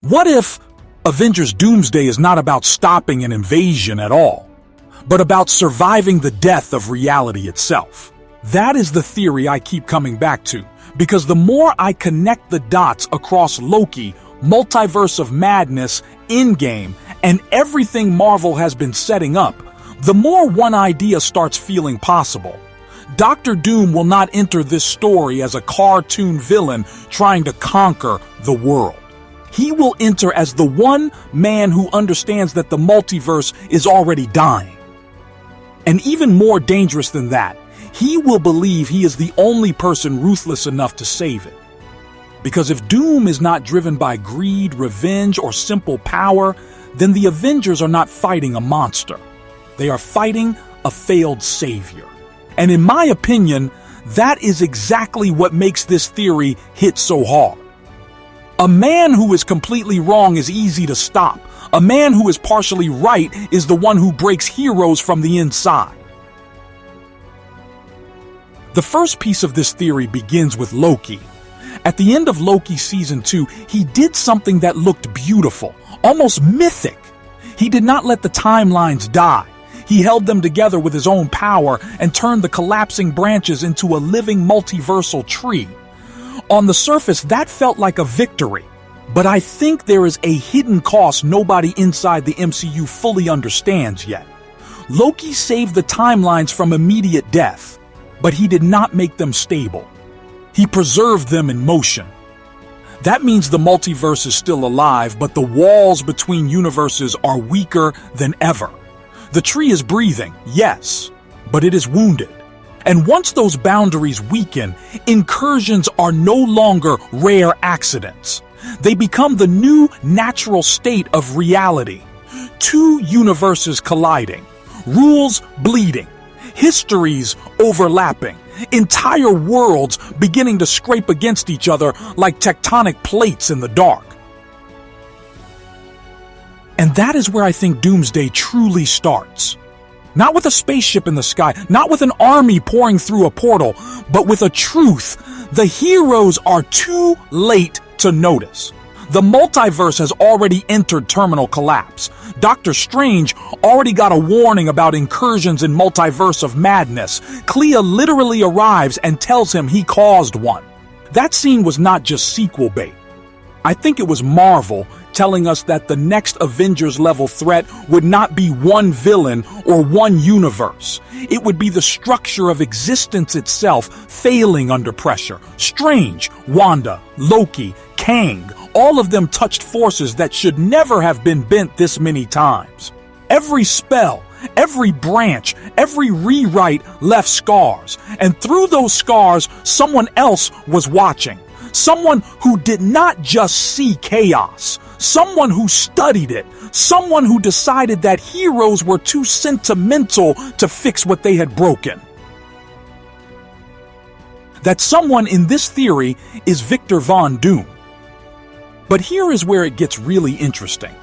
What if Avengers Doomsday is not about stopping an invasion at all, but about surviving the death of reality itself? That is the theory I keep coming back to, because the more I connect the dots across Loki, Multiverse of Madness, Endgame, and everything Marvel has been setting up, the more one idea starts feeling possible. Doctor Doom will not enter this story as a cartoon villain trying to conquer the world. He will enter as the one man who understands that the multiverse is already dying. And even more dangerous than that, he will believe he is the only person ruthless enough to save it. Because if Doom is not driven by greed, revenge, or simple power, then the Avengers are not fighting a monster. They are fighting a failed savior. And in my opinion, that is exactly what makes this theory hit so hard. A man who is completely wrong is easy to stop. A man who is partially right is the one who breaks heroes from the inside. The first piece of this theory begins with Loki. At the end of Loki Season 2, he did something that looked beautiful, almost mythic. He did not let the timelines die. He held them together with his own power and turned the collapsing branches into a living multiversal tree. On the surface, that felt like a victory. But I think there is a hidden cost nobody inside the MCU fully understands yet. Loki saved the timelines from immediate death, but he did not make them stable. He preserved them in motion. That means the multiverse is still alive, but the walls between universes are weaker than ever. The tree is breathing, yes, but it is wounded. And once those boundaries weaken, incursions are no longer rare accidents. They become the new natural state of reality. Two universes colliding, rules bleeding, histories overlapping, entire worlds beginning to scrape against each other like tectonic plates in the dark. And that is where I think Doomsday truly starts. Not with a spaceship in the sky, not with an army pouring through a portal, but with a truth. The heroes are too late to notice. The multiverse has already entered terminal collapse. Doctor Strange already got a warning about incursions in Multiverse of Madness. Clea literally arrives and tells him he caused one. That scene was not just sequel bait. I think it was Marvel telling us that the next Avengers-level threat would not be one villain or one universe. It would be the structure of existence itself failing under pressure. Strange, Wanda, Loki, Kang, all of them touched forces that should never have been bent this many times. Every spell, every branch, every rewrite left scars, and through those scars, someone else was watching. Someone who did not just see chaos, someone who studied it, someone who decided that heroes were too sentimental to fix what they had broken. That someone in this theory is Victor Von Doom. But here is where it gets really interesting.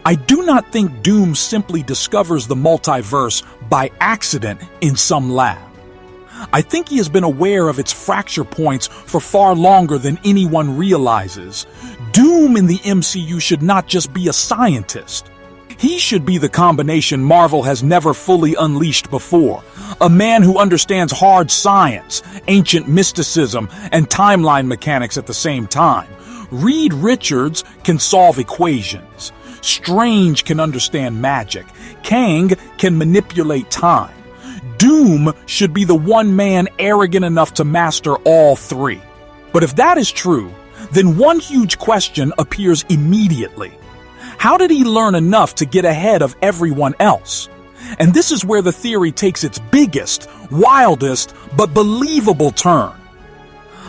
I do not think Doom simply discovers the multiverse by accident in some lab. I think he has been aware of its fracture points for far longer than anyone realizes. Doom in the MCU should not just be a scientist. He should be the combination Marvel has never fully unleashed before. A man who understands hard science, ancient mysticism, and timeline mechanics at the same time. Reed Richards can solve equations. Strange can understand magic. Kang can manipulate time. Doom should be the one man arrogant enough to master all three. But if that is true, then one huge question appears immediately. How did he learn enough to get ahead of everyone else? And this is where the theory takes its biggest, wildest, but believable turn.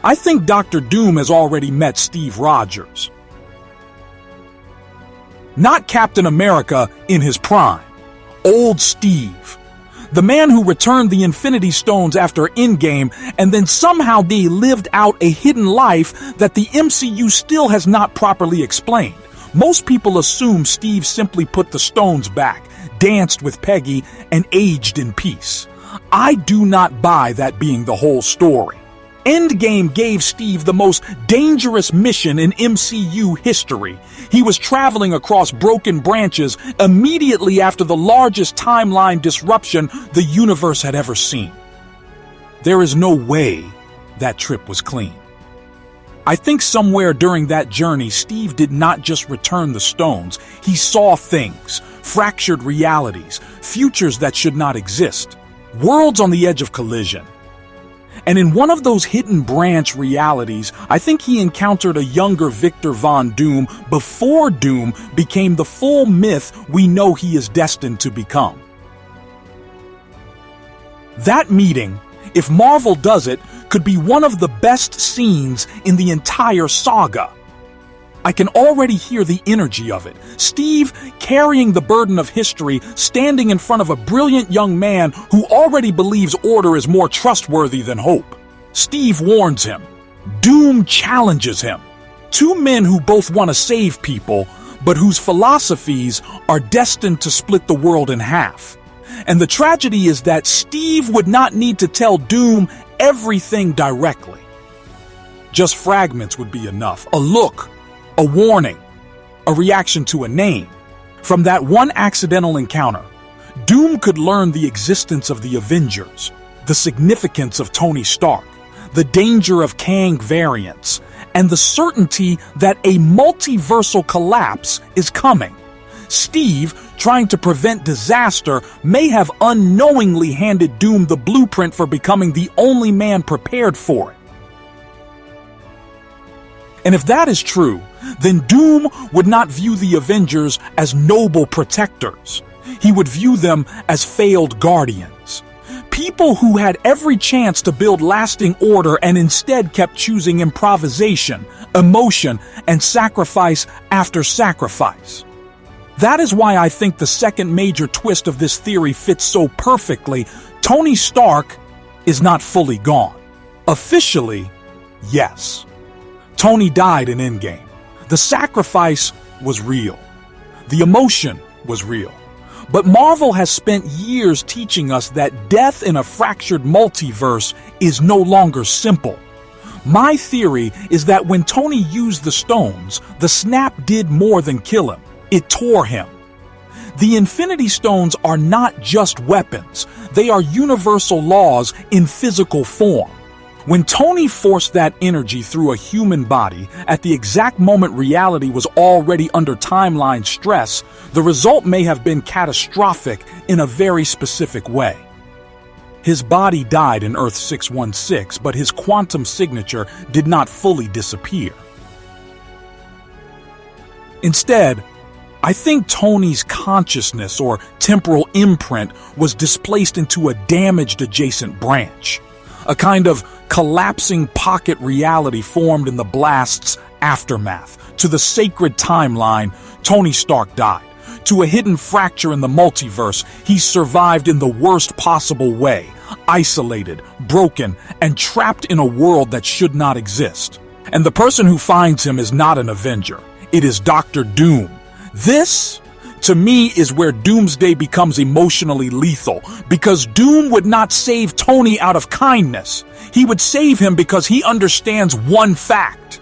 I think Dr. Doom has already met Steve Rogers. Not Captain America in his prime. Old Steve. The man who returned the Infinity Stones after Endgame and then somehow they lived out a hidden life that the MCU still has not properly explained. Most people assume Steve simply put the stones back, danced with Peggy, and aged in peace. I do not buy that being the whole story. Endgame gave Steve the most dangerous mission in MCU history. He was traveling across broken branches immediately after the largest timeline disruption the universe had ever seen. There is no way that trip was clean. I think somewhere during that journey, Steve did not just return the stones. He saw things, fractured realities, futures that should not exist, worlds on the edge of collision. And in one of those hidden branch realities, I think he encountered a younger Victor Von Doom before Doom became the full myth we know he is destined to become. That meeting, if Marvel does it, could be one of the best scenes in the entire saga. I can already hear the energy of it. Steve carrying the burden of history, standing in front of a brilliant young man who already believes order is more trustworthy than hope. Steve warns him. Doom challenges him. Two men who both want to save people, but whose philosophies are destined to split the world in half. And the tragedy is that Steve would not need to tell Doom everything directly. Just fragments would be enough. A look, a warning, a reaction to a name. From that one accidental encounter, Doom could learn the existence of the Avengers, the significance of Tony Stark, the danger of Kang variants, and the certainty that a multiversal collapse is coming. Steve, trying to prevent disaster, may have unknowingly handed Doom the blueprint for becoming the only man prepared for it. And if that is true, then Doom would not view the Avengers as noble protectors. He would view them as failed guardians. People who had every chance to build lasting order and instead kept choosing improvisation, emotion, and sacrifice after sacrifice. That is why I think the second major twist of this theory fits so perfectly. Tony Stark is not fully gone. Officially, yes. Tony died in Endgame. The sacrifice was real. The emotion was real. But Marvel has spent years teaching us that death in a fractured multiverse is no longer simple. My theory is that when Tony used the stones, the snap did more than kill him. It tore him. The Infinity Stones are not just weapons. They are universal laws in physical form. When Tony forced that energy through a human body, at the exact moment reality was already under timeline stress, the result may have been catastrophic in a very specific way. His body died in Earth 616, but his quantum signature did not fully disappear. Instead, I think Tony's consciousness or temporal imprint was displaced into a damaged adjacent branch. A kind of collapsing pocket reality formed in the blast's aftermath. To the sacred timeline, Tony Stark died. To a hidden fracture in the multiverse, he survived in the worst possible way, isolated, broken, and trapped in a world that should not exist. And the person who finds him is not an Avenger. It is Dr. Doom. This, to me, is where Doomsday becomes emotionally lethal, because Doom would not save Tony out of kindness. He would save him because he understands one fact.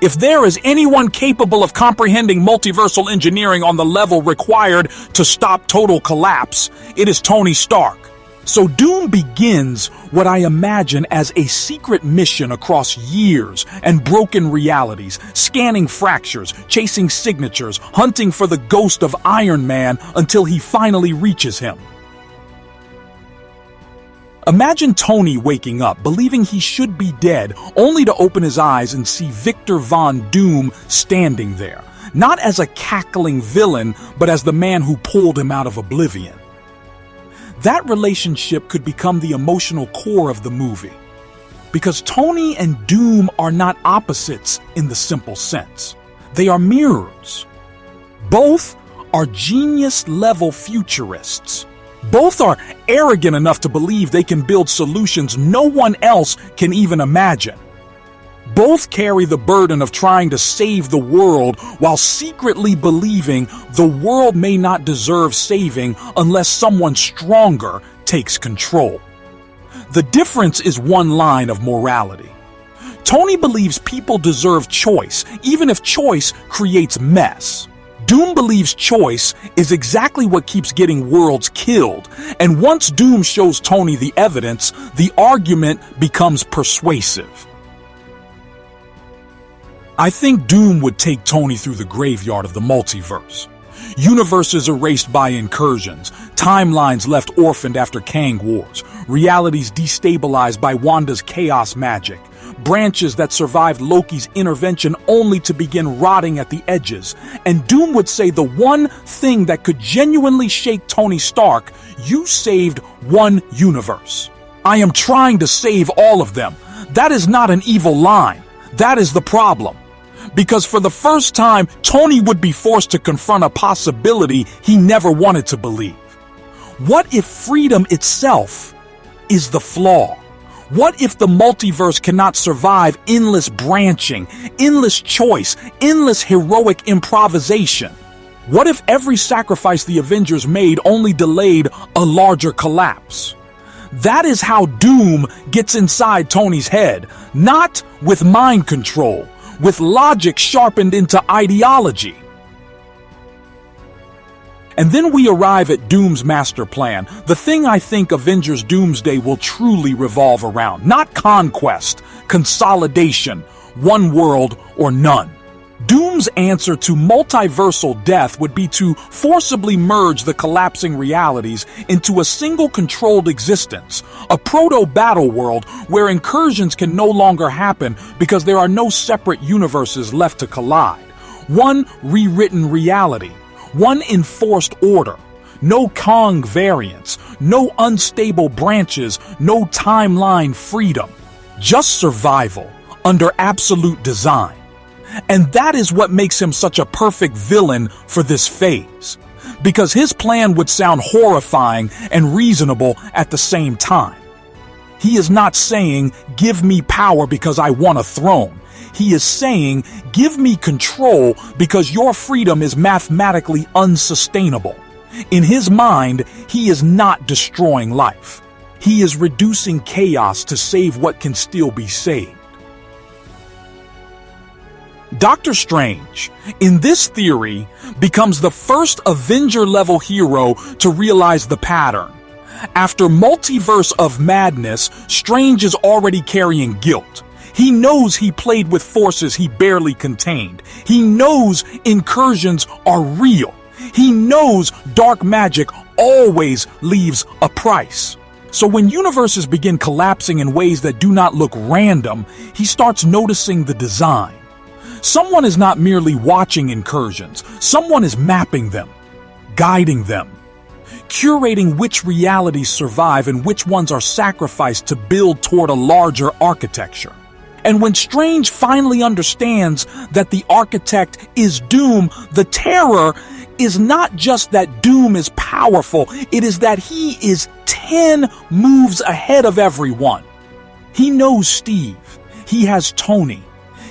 If there is anyone capable of comprehending multiversal engineering on the level required to stop total collapse, it is Tony Stark. So Doom begins what I imagine as a secret mission across years and broken realities, scanning fractures, chasing signatures, hunting for the ghost of Iron Man until he finally reaches him. Imagine Tony waking up, believing he should be dead, only to open his eyes and see Victor Von Doom standing there, not as a cackling villain, but as the man who pulled him out of oblivion. That relationship could become the emotional core of the movie, because Tony and Doom are not opposites in the simple sense. They are mirrors. Both are genius-level futurists. Both are arrogant enough to believe they can build solutions no one else can even imagine. Both carry the burden of trying to save the world while secretly believing the world may not deserve saving unless someone stronger takes control. The difference is one line of morality. Tony believes people deserve choice, even if choice creates mess. Doom believes choice is exactly what keeps getting worlds killed, and once Doom shows Tony the evidence, the argument becomes persuasive. I think Doom would take Tony through the graveyard of the multiverse. Universes erased by incursions, timelines left orphaned after Kang Wars, realities destabilized by Wanda's chaos magic, branches that survived Loki's intervention only to begin rotting at the edges. And Doom would say the one thing that could genuinely shake Tony Stark: you saved one universe. I am trying to save all of them. That is not an evil line. That is the problem. Because for the first time, Tony would be forced to confront a possibility he never wanted to believe. What if freedom itself is the flaw? What if the multiverse cannot survive endless branching, endless choice, endless heroic improvisation? What if every sacrifice the Avengers made only delayed a larger collapse? That is how Doom gets inside Tony's head, not with mind control, with logic sharpened into ideology. And then we arrive at Doom's master plan, the thing I think Avengers Doomsday will truly revolve around. Not conquest, consolidation, one world or none. Doom's answer to multiversal death would be to forcibly merge the collapsing realities into a single controlled existence, a proto-battle world where incursions can no longer happen because there are no separate universes left to collide. One rewritten reality, one enforced order, no Kang variants, no unstable branches, no timeline freedom, just survival under absolute design. And that is what makes him such a perfect villain for this phase, because his plan would sound horrifying and reasonable at the same time. He is not saying, give me power because I want a throne. He is saying, give me control because your freedom is mathematically unsustainable. In his mind, he is not destroying life. He is reducing chaos to save what can still be saved. Doctor Strange, in this theory, becomes the first Avenger-level hero to realize the pattern. After Multiverse of Madness, Strange is already carrying guilt. He knows he played with forces he barely contained. He knows incursions are real. He knows dark magic always leaves a price. So when universes begin collapsing in ways that do not look random, he starts noticing the design. Someone is not merely watching incursions. Someone is mapping them, guiding them, curating which realities survive and which ones are sacrificed to build toward a larger architecture. And when Strange finally understands that the architect is Doom, the terror is not just that Doom is powerful, it is that he is 10 moves ahead of everyone. He knows Steve. He has Tony.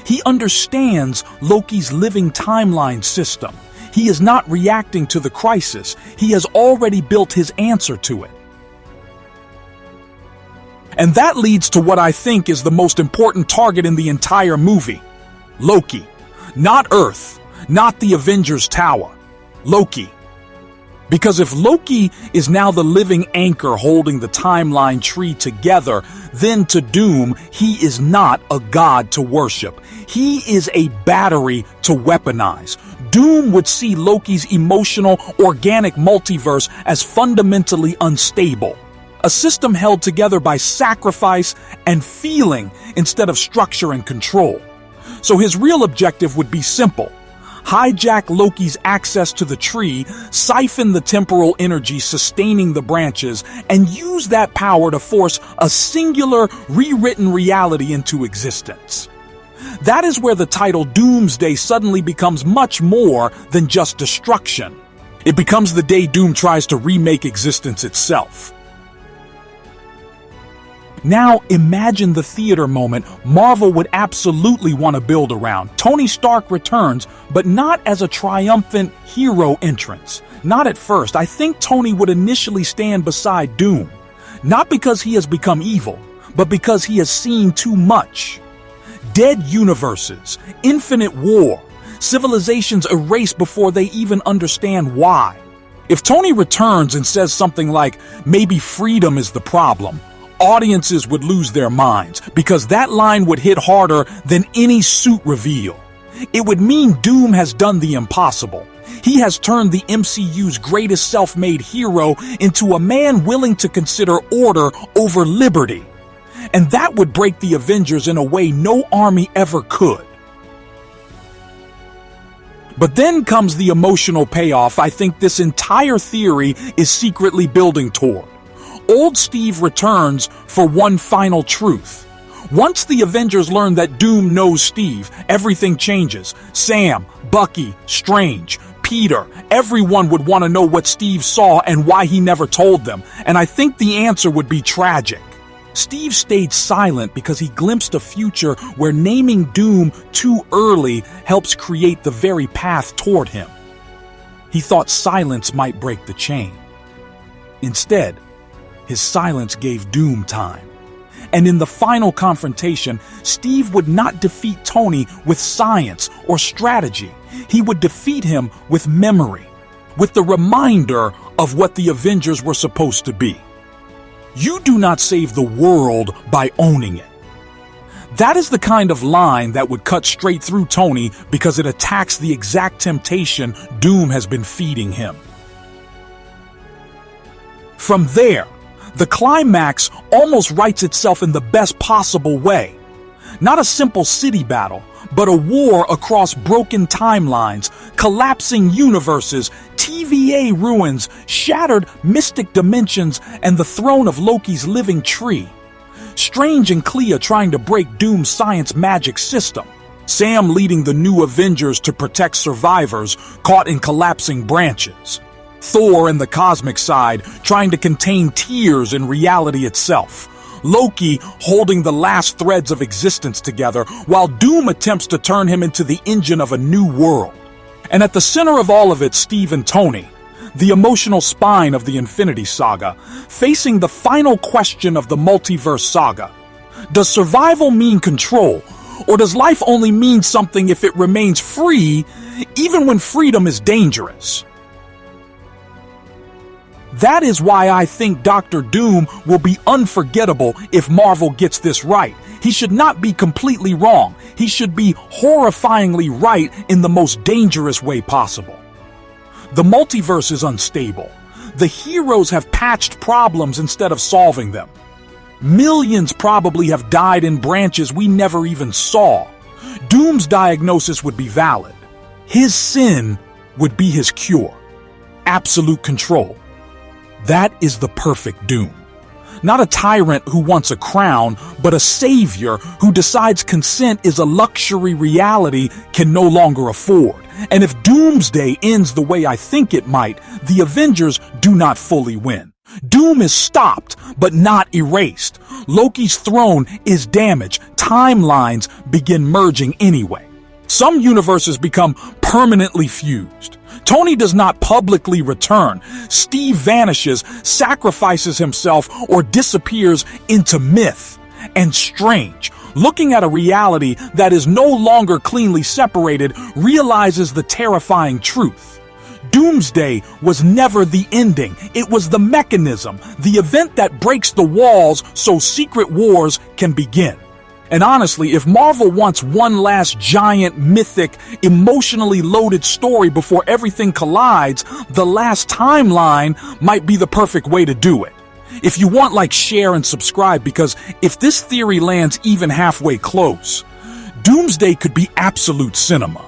He understands Loki's living timeline system. He is not reacting to the crisis. He has already built his answer to it. And that leads to what I think is the most important target in the entire movie. Loki. Not Earth. Not the Avengers Tower. Loki. Because if Loki is now the living anchor holding the timeline tree together, then to Doom, he is not a god to worship. He is a battery to weaponize. Doom would see Loki's emotional, organic multiverse as fundamentally unstable. A system held together by sacrifice and feeling instead of structure and control. So his real objective would be simple. Hijack Loki's access to the tree, siphon the temporal energy sustaining the branches, and use that power to force a singular, rewritten reality into existence. That is where the title Doomsday suddenly becomes much more than just destruction. It becomes the day Doom tries to remake existence itself. Now imagine the theater moment Marvel would absolutely want to build around. Tony Stark returns, but not as a triumphant hero entrance. Not at first. I think Tony would initially stand beside Doom. Not because he has become evil, but because he has seen too much. Dead universes, infinite war, civilizations erased before they even understand why. If Tony returns and says something like, maybe freedom is the problem, audiences would lose their minds because that line would hit harder than any suit reveal. It would mean Doom has done the impossible. He has turned the MCU's greatest self-made hero into a man willing to consider order over liberty. And that would break the Avengers in a way no army ever could. But then comes the emotional payoff I think this entire theory is secretly building toward. Old Steve returns for one final truth. Once the Avengers learn that Doom knows Steve, everything changes. Sam, Bucky, Strange, Peter, everyone would want to know what Steve saw and why he never told them, and I think the answer would be tragic. Steve stayed silent because he glimpsed a future where naming Doom too early helps create the very path toward him. He thought silence might break the chain. Instead, his silence gave Doom time. And in the final confrontation, Steve would not defeat Tony with science or strategy. He would defeat him with memory, with the reminder of what the Avengers were supposed to be. You do not save the world by owning it. That is the kind of line that would cut straight through Tony because it attacks the exact temptation Doom has been feeding him. From there, the climax almost writes itself in the best possible way. Not a simple city battle, but a war across broken timelines, collapsing universes, TVA ruins, shattered mystic dimensions, and the throne of Loki's living tree. Strange and Clea trying to break Doom's science magic system. Sam leading the new Avengers to protect survivors caught in collapsing branches. Thor and the cosmic side trying to contain tears in reality itself. Loki holding the last threads of existence together while Doom attempts to turn him into the engine of a new world. And at the center of all of it, Steve and Tony, the emotional spine of the Infinity Saga, facing the final question of the Multiverse Saga. Does survival mean control, or does life only mean something if it remains free, even when freedom is dangerous? That is why I think Dr. Doom will be unforgettable if Marvel gets this right. He should not be completely wrong. He should be horrifyingly right in the most dangerous way possible. The multiverse is unstable. The heroes have patched problems instead of solving them. Millions probably have died in branches we never even saw. Doom's diagnosis would be valid. His sin would be his cure. Absolute control. That is the perfect Doom. Not a tyrant who wants a crown, but a savior who decides consent is a luxury reality can no longer afford. And if Doomsday ends the way I think it might, the Avengers do not fully win. Doom is stopped, but not erased. Loki's throne is damaged. Timelines begin merging anyway. Some universes become permanently fused. Tony does not publicly return. Steve vanishes, sacrifices himself, or disappears into myth. And Strange, looking at a reality that is no longer cleanly separated, realizes the terrifying truth. Doomsday was never the ending. It was the mechanism, the event that breaks the walls so secret wars can begin. And honestly, if Marvel wants one last giant, mythic, emotionally loaded story before everything collides, the last timeline might be the perfect way to do it. If you want, like, share and subscribe, because if this theory lands even halfway close, Doomsday could be absolute cinema.